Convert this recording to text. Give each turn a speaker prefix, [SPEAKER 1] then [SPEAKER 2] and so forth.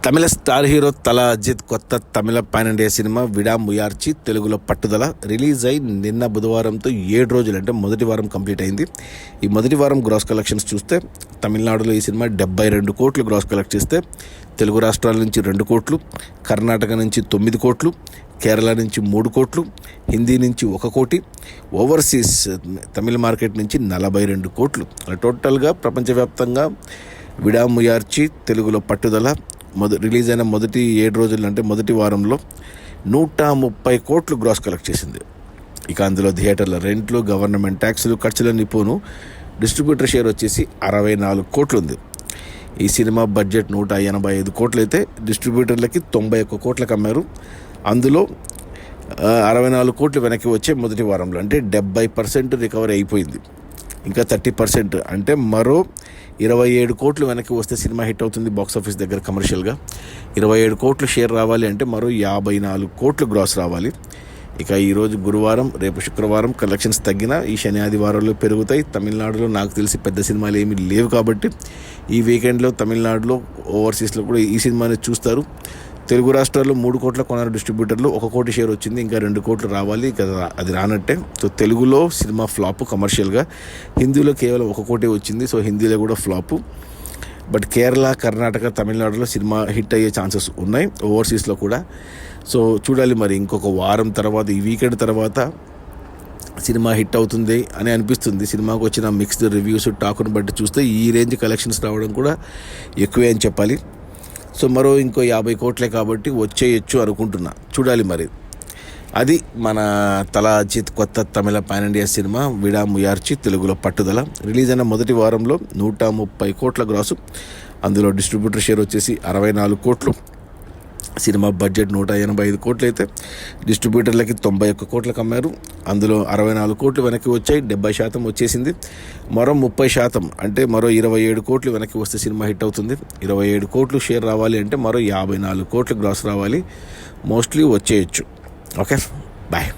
[SPEAKER 1] తమిళ star hero తల అజిత్ కొత్త తమిళ pan India cinema విడా ముయార్చి తెలుగులో పట్టుదల రిలీజ్ అయి నిన్న బుధవారంతో 7 రోజులు అంటే మొదటి వారం కంప్లీట్ అయింది. ఈ మొదటి వారం గ్రాస్ కలెక్షన్స్ చూస్తే తమిళనాడులో ఈ సినిమా 72 కోట్లు గ్రాస్ కలెక్ట్ చేస్తే తెలుగు రాష్ట్రాల నుంచి 2 కోట్లు, కర్ణాటక నుంచి 9 కోట్లు, కేరళ నుంచి 3 కోట్లు, హిందీ నుంచి 1 కోటి, ఓవర్సీస్ తమిళ మార్కెట్ నుంచి 42 కోట్లు. టోటల్గా ప్రపంచవ్యాప్తంగా విడా ముయార్చి తెలుగులో పట్టుదల రిలీజ్ అయిన మొదటి 7 రోజులు అంటే మొదటి వారంలో 130 కోట్లు గ్రాస్ కలెక్ట్ చేసింది. ఇక అందులో థియేటర్ల రెంట్లు, గవర్నమెంట్ ట్యాక్సులు, ఖర్చులన్నీ పోను డిస్ట్రిబ్యూటర్ షేర్ వచ్చేసి 64 కోట్లు ఉంది. ఈ సినిమా బడ్జెట్ 185 కోట్లు అయితే డిస్ట్రిబ్యూటర్లకి 91 కోట్లకు అమ్మారు. అందులో 64 కోట్లు వెనక్కి వచ్చే మొదటి వారంలో అంటే 70% రికవరీ అయిపోయింది. ఇంకా 30% అంటే మరో 27 కోట్లు వెనక్కి వస్తే సినిమా హిట్ అవుతుంది బాక్సాఫీస్ దగ్గర కమర్షియల్గా. 27 కోట్లు షేర్ రావాలి అంటే మరో 54 కోట్లు గ్రాస్ రావాలి. ఇక ఈరోజు గురువారం, రేపు శుక్రవారం కలెక్షన్స్ తగ్గినా ఈ శని ఆదివారంలో పెరుగుతాయి. తమిళనాడులో నాకు తెలిసి పెద్ద సినిమాలు ఏమీ లేవు కాబట్టి ఈ వీకెండ్లో తమిళనాడులో ఓవర్సీస్లో కూడా ఈ సినిమాని చూస్తారు. తెలుగు రాష్ట్రాల్లో 3 కోట్ల కొన్నారు డిస్ట్రిబ్యూటర్లు, 1 కోటి షేర్ వచ్చింది, ఇంకా 2 కోట్లు రావాలి. ఇక అది రానట్టే. సో తెలుగులో సినిమా ఫ్లాప్ కమర్షియల్గా, హిందీలో కేవలం 1 కోటి వచ్చింది. సో హిందీలో కూడా ఫ్లాపు. బట్ కేరళ, కర్ణాటక, తమిళనాడులో సినిమా హిట్ అయ్యే ఛాన్సెస్ ఉన్నాయి, ఓవర్సీస్లో కూడా. సో చూడాలి మరి ఇంకొక వారం తర్వాత, ఈ వీకెండ్ తర్వాత సినిమా హిట్ అవుతుంది అని అనిపిస్తుంది. సినిమాకు వచ్చిన మిక్స్డ్ రివ్యూస్, టాక్ను బట్టి చూస్తే ఈ రేంజ్ కలెక్షన్స్ రావడం కూడా ఎక్కువే అని చెప్పాలి. సో మరో ఇంకో 50 కోట్లే కాబట్టి వచ్చేయచ్చు అనుకుంటున్నా. చూడాలి మరి. అది మన తల అజిత్ కొత్త తమిళ పాన్ ఇండియా సినిమా విడా ముయార్చి తెలుగులో పట్టుదల రిలీజ్ అయిన మొదటి వారంలో 130 కోట్ల గ్రాసు. అందులో డిస్ట్రిబ్యూటర్ షేర్ వచ్చేసి 64 కోట్లు. సినిమా బడ్జెట్ 185 కోట్లు అయితే డిస్ట్రిబ్యూటర్లకి 91 కోట్లకు అమ్మారు. అందులో 64 కోట్లు వెనక్కి వచ్చాయి, 70% వచ్చేసింది. మరో 30% అంటే మరో 27 కోట్లు వెనక్కి వస్తే సినిమా హిట్ అవుతుంది. 27 కోట్లు షేర్ రావాలి అంటే మరో 54 కోట్లు గ్రాస్ రావాలి. మోస్ట్లీ వచ్చేయచ్చు. Okay, bye.